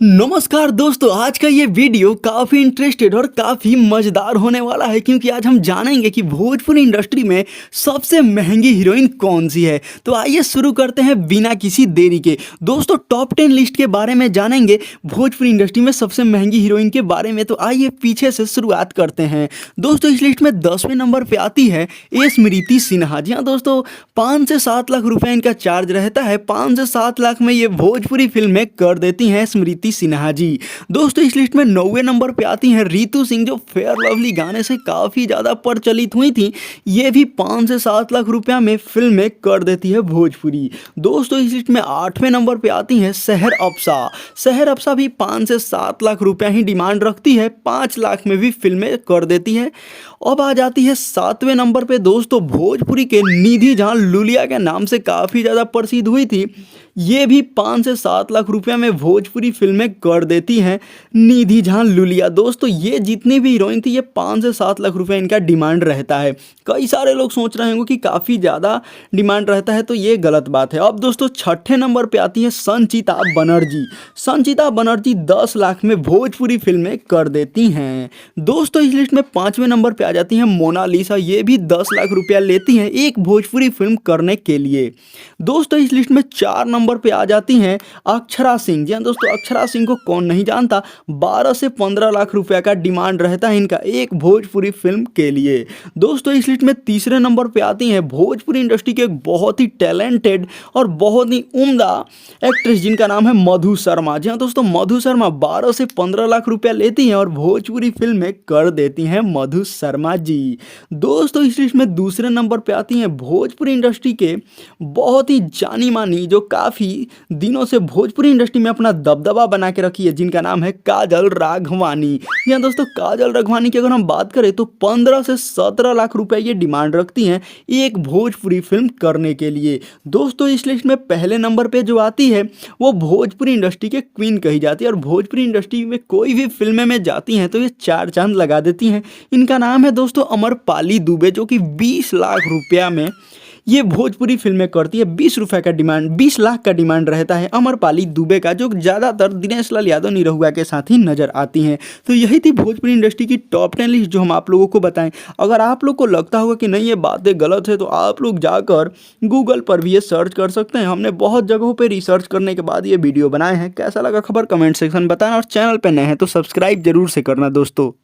नमस्कार दोस्तों, आज का ये वीडियो काफ़ी इंटरेस्टेड और काफ़ी मज़ेदार होने वाला है क्योंकि आज हम जानेंगे कि भोजपुरी इंडस्ट्री में सबसे महंगी हीरोइन कौन सी है। तो आइए शुरू करते हैं बिना किसी देरी के। दोस्तों टॉप 10 लिस्ट के बारे में जानेंगे, भोजपुरी इंडस्ट्री में सबसे महंगी हीरोइन के बारे में। तो आइए पीछे से शुरुआत करते हैं। दोस्तों इस लिस्ट में 10वें नंबर पर आती है स्मृति सिन्हा। जी हाँ दोस्तों, 5 से 7 लाख रुपये इनका चार्ज रहता है। 5 से 7 लाख में ये भोजपुरी फिल्में कर देती हैं स्मृति सिन्हा जी। दोस्तों इस लिस्ट में 9वें नंबर पे आती हैं रितु सिंह, जो फेयर लवली गाने से काफ़ी ज़्यादा प्रचलित हुई थी। ये भी 5 से 7 लाख रुपया में फिल्में कर देती है भोजपुरी। दोस्तों इस लिस्ट में 8वें नंबर पे आती हैं सहर अब्सा। सहर अब्सा भी 5 से 7 लाख रुपया ही डिमांड रखती है, 5 लाख में भी फिल्में कर देती है। अब आ जाती है 7वें नंबर पे दोस्तों भोजपुरी के निधि झा, लुलिया के नाम से काफ़ी ज़्यादा प्रसिद्ध हुई थी। ये भी 5 से 7 लाख रुपया में भोजपुरी फिल्में कर देती हैं निधि झा, लुलिया। दोस्तों ये जितनी भी हीरोइन थी, ये 5 से 7 लाख रुपया इनका डिमांड रहता है। कई सारे लोग सोच रहे होंगे कि काफ़ी ज़्यादा डिमांड रहता है, तो ये गलत बात है। अब दोस्तों 6ठे नंबर पे आती है संचिता बनर्जी। संचिता बनर्जी 10 लाख में भोजपुरी फिल्में कर देती हैं। दोस्तों इस लिस्ट में 5वें नंबर पे आ जाती हैं मोनालिसा। ये भी 10 लाख रुपया लेती हैं एक भोजपुरी फिल्म करने के लिए। दोस्तों इस लिस्ट में 4 नंबर पे आ जाती हैं अक्षरा सिंह। जी हाँ दोस्तों, अक्षरा सिंह को कौन नहीं जानता। 12 से 15 लाख रुपया का डिमांड रहता है इनका एक भोजपुरी फिल्म के लिए। दोस्तों इस लिस्ट में तीसरे नंबर पे आती हैं भोजपुरी इंडस्ट्री के एक बहुत ही टैलेंटेड और बहुत ही उम्दा एक्ट्रेस, जिनका नाम है मधु शर्मा। जी हाँ दोस्तों, मधु शर्मा 12 से 15 लाख रुपया लेती हैं और भोजपुरी फिल्में कर देती हैं मधु शर्मा जी। दोस्तों इस लिस्ट में दूसरे नंबर पे आती हैं भोजपुरी इंडस्ट्री के बहुत ही जानी मानी, जो काफ़ी दिनों से भोजपुरी इंडस्ट्री में अपना दबदबा बना के रखी है, जिनका नाम है काजल राघवानी। यहाँ दोस्तों काजल राघवानी की अगर हम बात करें तो 15 से 17 लाख रुपए ये डिमांड रखती हैं एक भोजपुरी फिल्म करने के लिए। दोस्तों इस लिस्ट में पहले नंबर पे जो आती है वो भोजपुरी इंडस्ट्री के क्वीन कही जाती है, और भोजपुरी इंडस्ट्री में कोई भी फिल्में में जाती हैं तो ये 4 चांद लगा देती हैं। इनका नाम है दोस्तों अमरपाली दुबे, जो कि 20 लाख रुपया में ये भोजपुरी फिल्में करती है। 20 लाख का डिमांड रहता है अमरपाली दुबे का, जो ज़्यादातर दिनेश लाल यादव निरहुआ के साथ ही नजर आती हैं। तो यही थी भोजपुरी इंडस्ट्री की टॉप 10 लिस्ट जो हम आप लोगों को बताएं। अगर आप लोग को लगता होगा कि नहीं ये बातें गलत है, तो आप लोग जाकर गूगल पर भी ये सर्च कर सकते हैं। हमने बहुत जगहों पर रिसर्च करने के बाद ये वीडियो बनाए हैं। कैसा लगा खबर कमेंट सेक्शन बताना, और चैनल पर नए हैं तो सब्सक्राइब जरूर से करना दोस्तों।